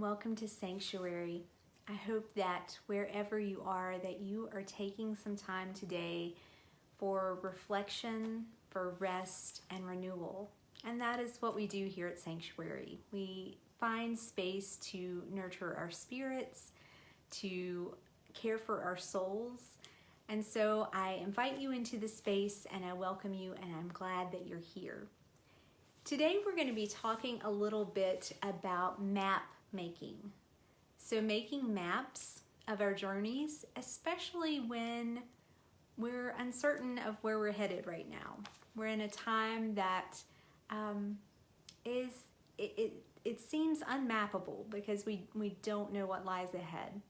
and welcome to Sanctuary. I hope that wherever you are taking some time today for reflection, for rest and renewal. And that is what we do here at Sanctuary. We find space to nurture our spirits, to care for our souls. And so I invite you into this space and I welcome you, and I'm glad that you're here. Today we're going to be talking a little bit about map making. So making maps of our journeys, especially when we're uncertain of where we're headed right now. We're in a time that it seems unmappable because we don't know what lies ahead.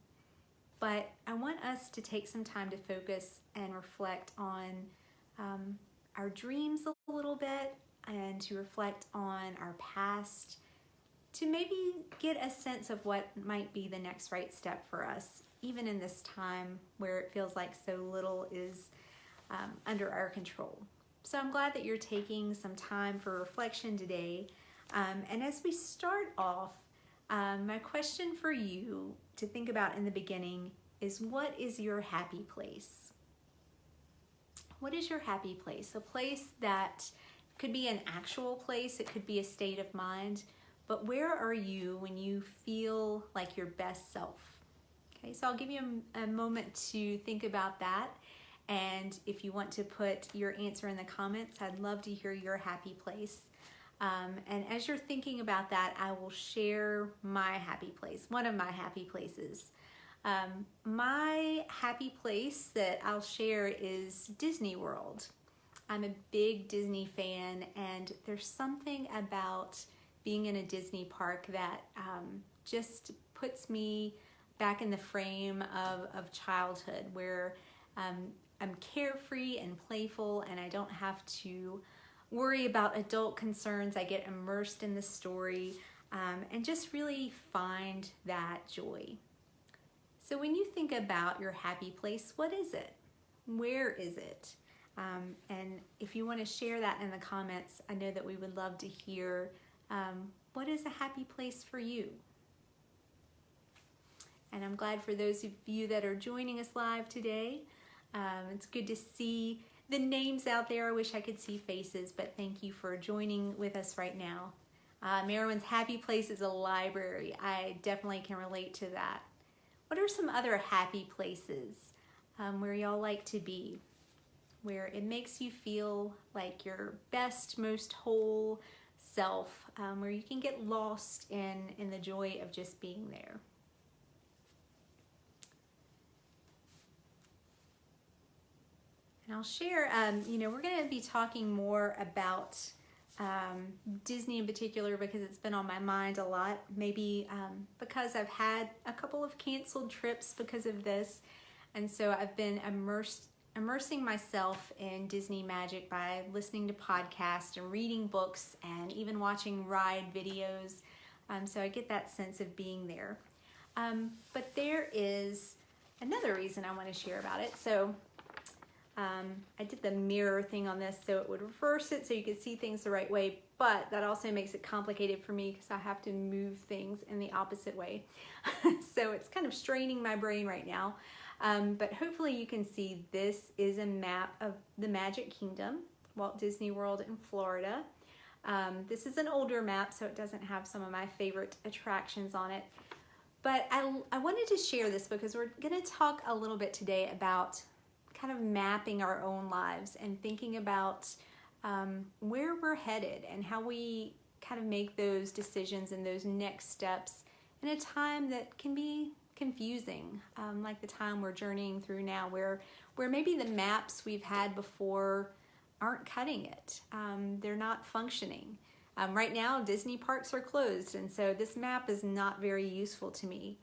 But I want us to take some time to focus and reflect on our dreams a little bit, and to reflect on our past, to maybe get a sense of what might be the next right step for us, even in this time where it feels like so little is under our control. So I'm glad that you're taking some time for reflection today. And as we start off, my question for you to think about in the beginning is, what is your happy place? What is your happy place? A place that could be an actual place, it could be a state of mind, but where are you when you feel like your best self? Okay, so I'll give you a moment to think about that. And if you want to put your answer in the comments, I'd love to hear your happy place. And as you're thinking about that, I will share my happy place, one of my happy places. My happy place that I'll share is Disney World. I'm a big Disney fan, and there's something about being in a Disney park that just puts me back in the frame of childhood, where I'm carefree and playful, and I don't have to worry about adult concerns. I get immersed in the story and just really find that joy. So when you think about your happy place, what is it? Where is it? And if you want to share that in the comments, I know that we would love to hear what is a happy place for you. And I'm glad for those of you that are joining us live today. It's good to see the names out there. I wish I could see faces, but thank you for joining with us right now. Merowyn's happy place is a library. I definitely can relate to that. What are some other happy places where y'all like to be? Where it makes you feel like your best, most whole self, where you can get lost in the joy of just being there. And I'll share, we're going to be talking more about Disney in particular because it's been on my mind a lot. Maybe because I've had a couple of canceled trips because of this. And so I've been immersing myself in Disney magic by listening to podcasts and reading books and even watching ride videos. So I get that sense of being there. But there is another reason I want to share about it. So I did the mirror thing on this so it would reverse it so you could see things the right way, but that also makes it complicated for me because I have to move things in the opposite way. So it's kind of straining my brain right now. But hopefully you can see this is a map of the Magic Kingdom, Walt Disney World in Florida. This is an older map, so it doesn't have some of my favorite attractions on it. But I wanted to share this because we're going to talk a little bit today about kind of mapping our own lives and thinking about where we're headed and how we kind of make those decisions and those next steps in a time that can be confusing, like the time we're journeying through now, where maybe the maps we've had before aren't cutting it. They're not functioning. Right now, Disney parks are closed, and so this map is not very useful to me.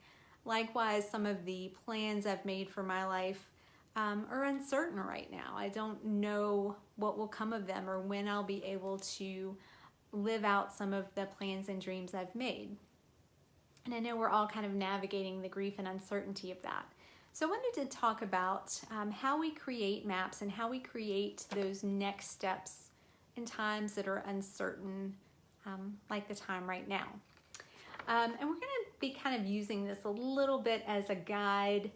Likewise, some of the plans I've made for my life are uncertain right now. I don't know what will come of them or when I'll be able to live out some of the plans and dreams I've made. And I know we're all kind of navigating the grief and uncertainty of that. So I wanted to talk about how we create maps and how we create those next steps in times that are uncertain, like the time right now. And we're going to be kind of using this a little bit as a guide.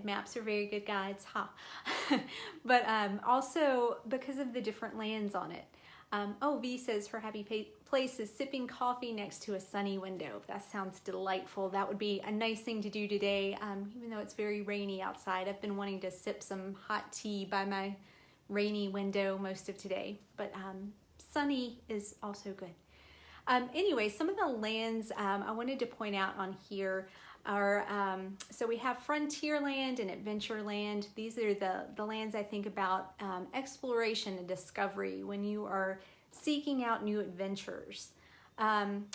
Maps are very good guides, but also because of the different lands on it. V says her happy place is sipping coffee next to a sunny window. That sounds delightful. That would be a nice thing to do today, even though it's very rainy outside. I've been wanting to sip some hot tea by my rainy window most of today, but sunny is also good. Anyway, some of the lands I wanted to point out on here are, so we have Frontierland and Adventureland. These are the lands I think about exploration and discovery when you are seeking out new adventures.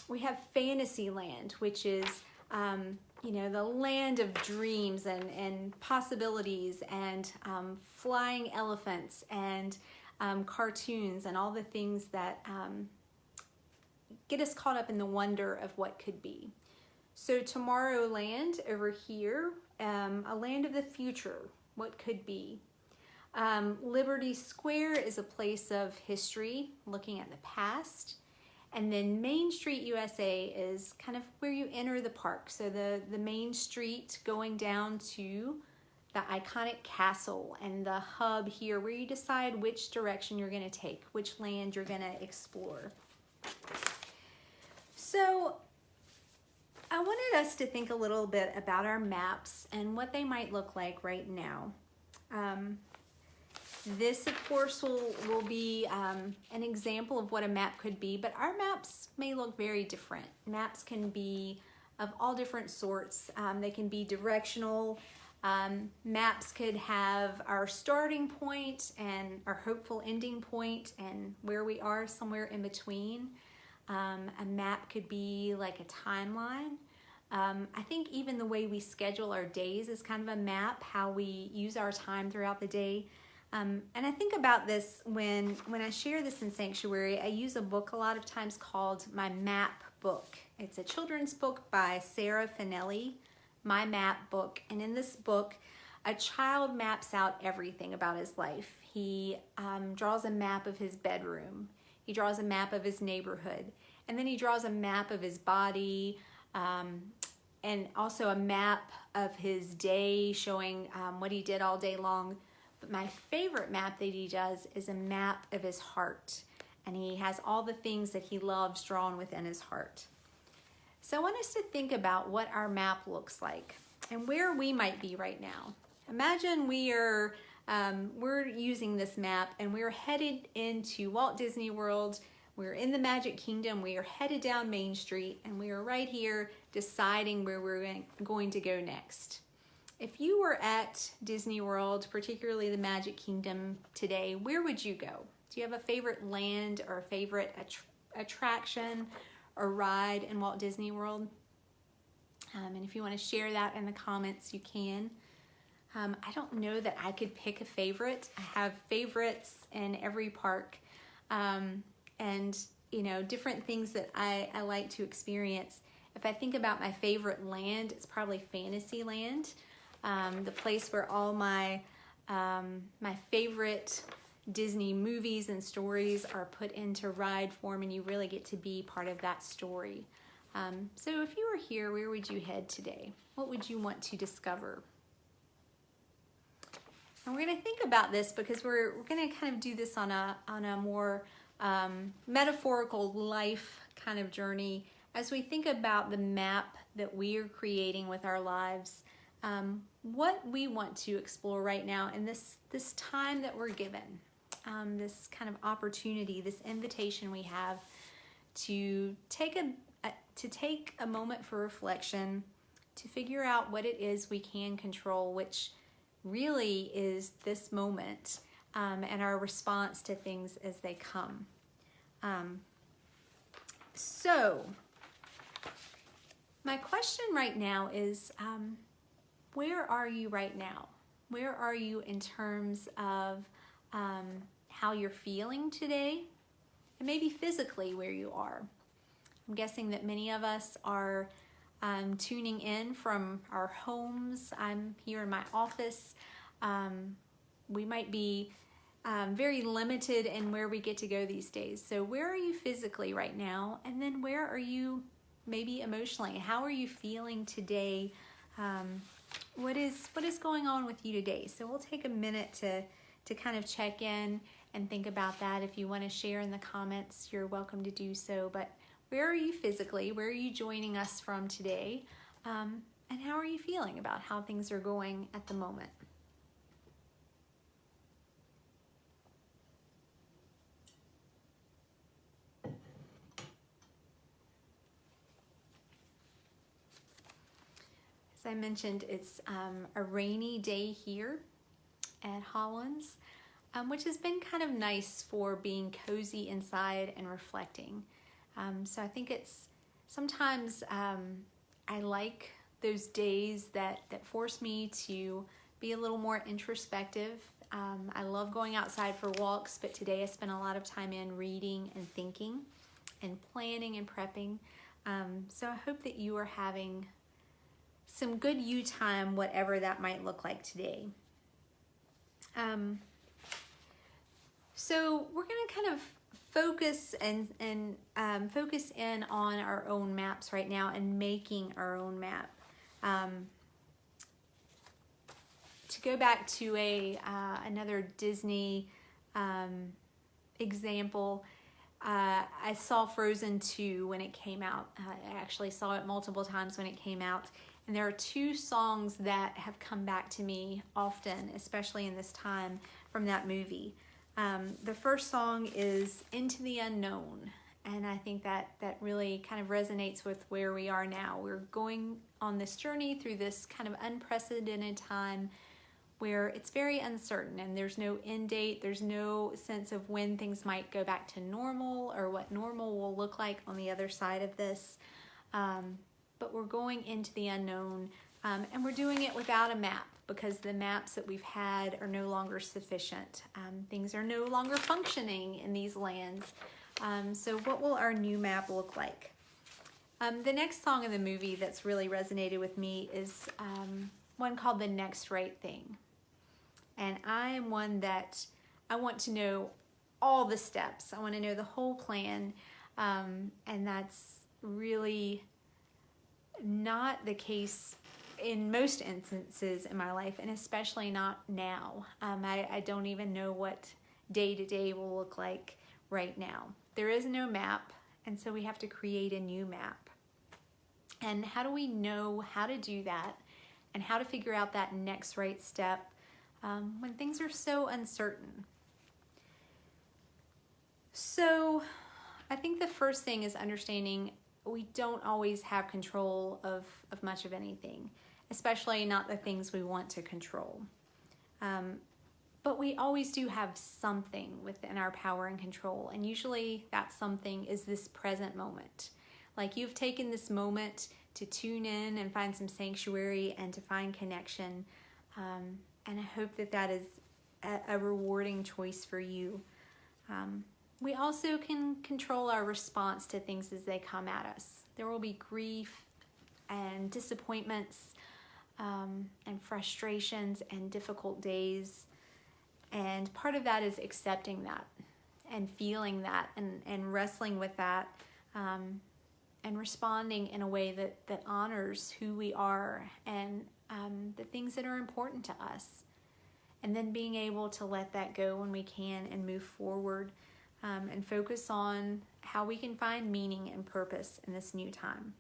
We have Fantasyland, which is, the land of dreams and possibilities and flying elephants and cartoons and all the things that get us caught up in the wonder of what could be. So Tomorrowland over here, a land of the future, what could be. Liberty Square is a place of history, looking at the past. And then Main Street USA is kind of where you enter the park. So the main street going down to the iconic castle and the hub here where you decide which direction you're going to take, which land you're going to explore. So I wanted us to think a little bit about our maps and what they might look like right now. This, of course, will be an example of what a map could be, but our maps may look very different. Maps can be of all different sorts. They can be directional. Maps could have our starting point and our hopeful ending point and where we are somewhere in between. A map could be like a timeline. I think even the way we schedule our days is kind of a map, how we use our time throughout the day. And I think about this when I share this in Sanctuary. I use a book a lot of times called My Map Book. It's a children's book by Sarah Finelli, My Map Book. And in this book, a child maps out everything about his life. He draws a map of his bedroom. He draws a map of his neighborhood. And then he draws a map of his body, and also a map of his day showing what he did all day long. But my favorite map that he does is a map of his heart. And he has all the things that he loves drawn within his heart. So I want us to think about what our map looks like and where we might be right now. Imagine we're using this map and we're headed into Walt Disney World. We're in the Magic Kingdom. We are headed down Main Street and we are right here deciding where we're going to go next. If you were at Disney World, particularly the Magic Kingdom today, where would you go? Do you have a favorite land or a favorite attraction or ride in Walt Disney World? And if you want to share that in the comments, you can. I don't know that I could pick a favorite. I have favorites in every park, and different things that I like to experience. If I think about my favorite land, it's probably Fantasyland, the place where all my favorite Disney movies and stories are put into ride form, and you really get to be part of that story. So if you were here, where would you head today? What would you want to discover? And we're going to think about this because we're going to kind of do this on a more metaphorical life kind of journey as we think about the map that we are creating with our lives, what we want to explore right now in this time that we're given, this kind of opportunity, this invitation we have to take a moment for reflection, to figure out what it is we can control, which really is this moment, and our response to things as they come. So my question right now is, where are you right now? Where are you in terms of how you're feeling today? And maybe physically where you are. I'm guessing that many of us are tuning in from our homes. I'm here in my office. We might be very limited in where we get to go these days. So where are you physically right now? And then where are you maybe emotionally. How are you feeling today? What is going on with you today? So we'll take a minute to kind of check in and think about that. If you want to share in the comments, you're welcome to do so. But where are you physically? Where are you joining us from today? And how are you feeling about how things are going at the moment? As I mentioned, it's a rainy day here at Hollins, which has been kind of nice for being cozy inside and reflecting. So I think it's sometimes I like those days that force me to be a little more introspective. I love going outside for walks, but today I spent a lot of time in reading and thinking and planning and prepping. So I hope that you are having some good you time, whatever that might look like today. So we're going to kind of focus and focus in on our own maps right now and making our own map. To go back to another Disney example, I saw Frozen 2 when it came out. I actually saw it multiple times when it came out. And there are two songs that have come back to me often, especially in this time, from that movie. The first song is Into the Unknown. And I think that really kind of resonates with where we are now. We're going on this journey through this kind of unprecedented time where it's very uncertain and there's no end date. There's no sense of when things might go back to normal or what normal will look like on the other side of this. But we're going into the unknown, and we're doing it without a map because the maps that we've had are no longer sufficient. Things are no longer functioning in these lands. So what will our new map look like? The next song in the movie that's really resonated with me is one called The Next Right Thing. And I am one that I want to know all the steps. I want to know the whole plan. And that's really not the case in most instances in my life, and especially not now. I don't even know what day to day will look like right now. There is no map, and so we have to create a new map. And how do we know how to do that and how to figure out that next right step when things are so uncertain? So I think the first thing is understanding we don't always have control of much of anything, especially not the things we want to control. But we always do have something within our power and control, and usually that something is this present moment. Like you've taken this moment to tune in and find some sanctuary and to find connection, and I hope that is a rewarding choice for you. We also can control our response to things as they come at us. There will be grief and disappointments and frustrations and difficult days. And part of that is accepting that and feeling that and wrestling with that and responding in a way that honors who we are and the things that are important to us. And then being able to let that go when we can and move forward. And focus on how we can find meaning and purpose in this new time.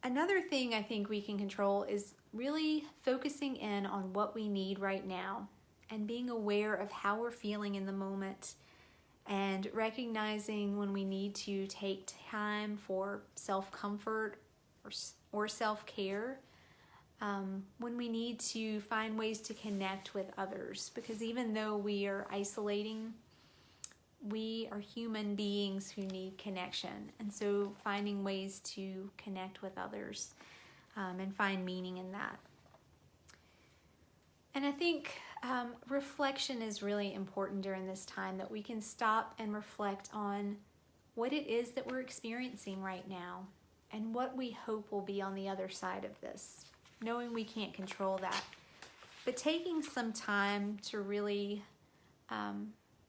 Another thing I think we can control is really focusing in on what we need right now and being aware of how we're feeling in the moment and recognizing when we need to take time for self-comfort or self-care. When we need to find ways to connect with others, because even though we are isolating, we are human beings who need connection, and so finding ways to connect with others and find meaning in that. And I think reflection is really important during this time, that we can stop and reflect on what it is that we're experiencing right now and what we hope will be on the other side of this. Knowing we can't control that, but taking some time to really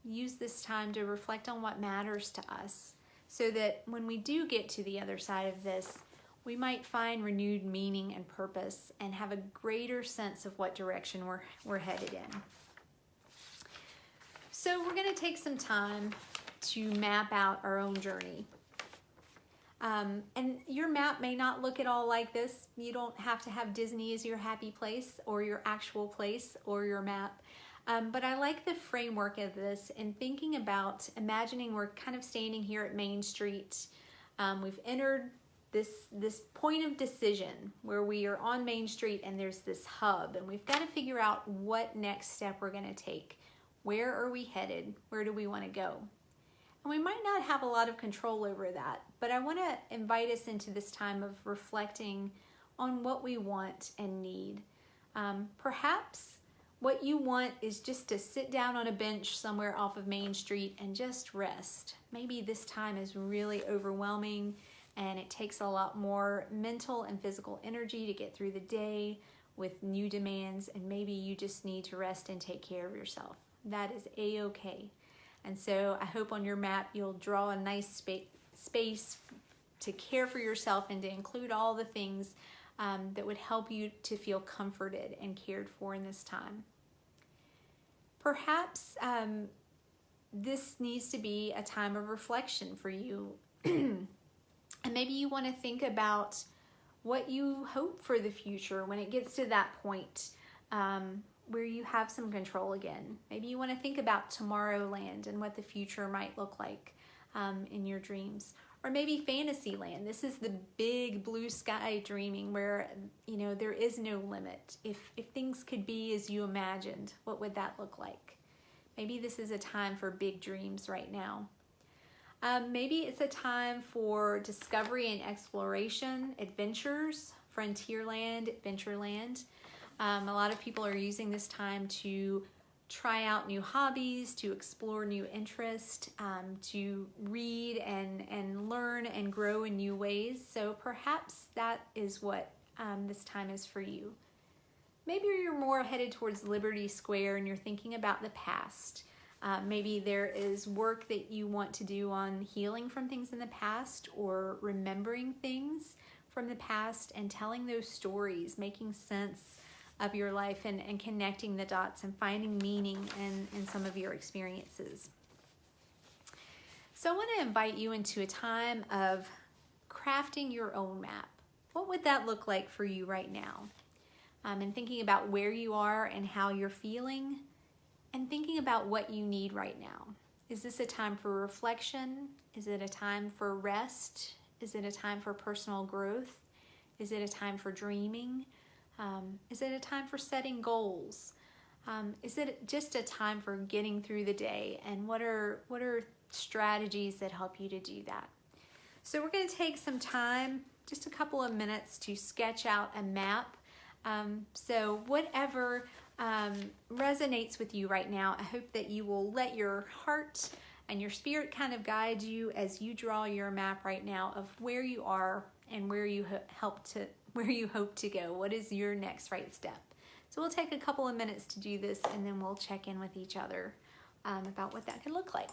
use this time to reflect on what matters to us, so that when we do get to the other side of this, we might find renewed meaning and purpose and have a greater sense of what direction we're headed in. So we're going to take some time to map out our own journey. And your map may not look at all like this. You don't have to have Disney as your happy place or your actual place or your map. But I like the framework of this and thinking about imagining we're kind of standing here at Main Street. We've entered this point of decision where we are on Main Street and there's this hub, and we've got to figure out what next step we're going to take. Where are we headed? Where do we want to go? And we might not have a lot of control over that, but I want to invite us into this time of reflecting on what we want and need. Perhaps what you want is just to sit down on a bench somewhere off of Main Street and just rest. Maybe this time is really overwhelming and it takes a lot more mental and physical energy to get through the day with new demands, and maybe you just need to rest and take care of yourself. That is a-okay. And so I hope on your map you'll draw a nice space to care for yourself and to include all the things that would help you to feel comforted and cared for in this time. Perhaps this needs to be a time of reflection for you. And maybe you want to think about what you hope for the future when it gets to that point where you have some control again. Maybe you want to think about Tomorrowland and what the future might look like in your dreams. Or maybe Fantasyland. This is the big blue sky dreaming where, there is no limit. If things could be as you imagined, what would that look like? Maybe this is a time for big dreams right now. Maybe it's a time for discovery and exploration, adventures, Frontierland, Adventureland. A lot of people are using this time to try out new hobbies, to explore new interests, to read and learn and grow in new ways. So perhaps that is what this time is for you. Maybe you're more headed towards Liberty Square and you're thinking about the past. Maybe there is work that you want to do on healing from things in the past or remembering things from the past and telling those stories, making sense of your life and connecting the dots and finding meaning in some of your experiences. So I want to invite you into a time of crafting your own map. What would that look like for you right now? And thinking about where you are and how you're feeling, and thinking about what you need right now. Is this a time for reflection? Is it a time for rest? Is it a time for personal growth? Is it a time for dreaming? Is it a time for setting goals? Is it just a time for getting through the day? And what are strategies that help you to do that? So we're going to take some time, just a couple of minutes, to sketch out a map. So whatever resonates with you right now, I hope that you will let your heart and your spirit kind of guide you as you draw your map right now of where you are and where you hope to go. What is your next right step? So we'll take a couple of minutes to do this, and then we'll check in with each other about what that could look like.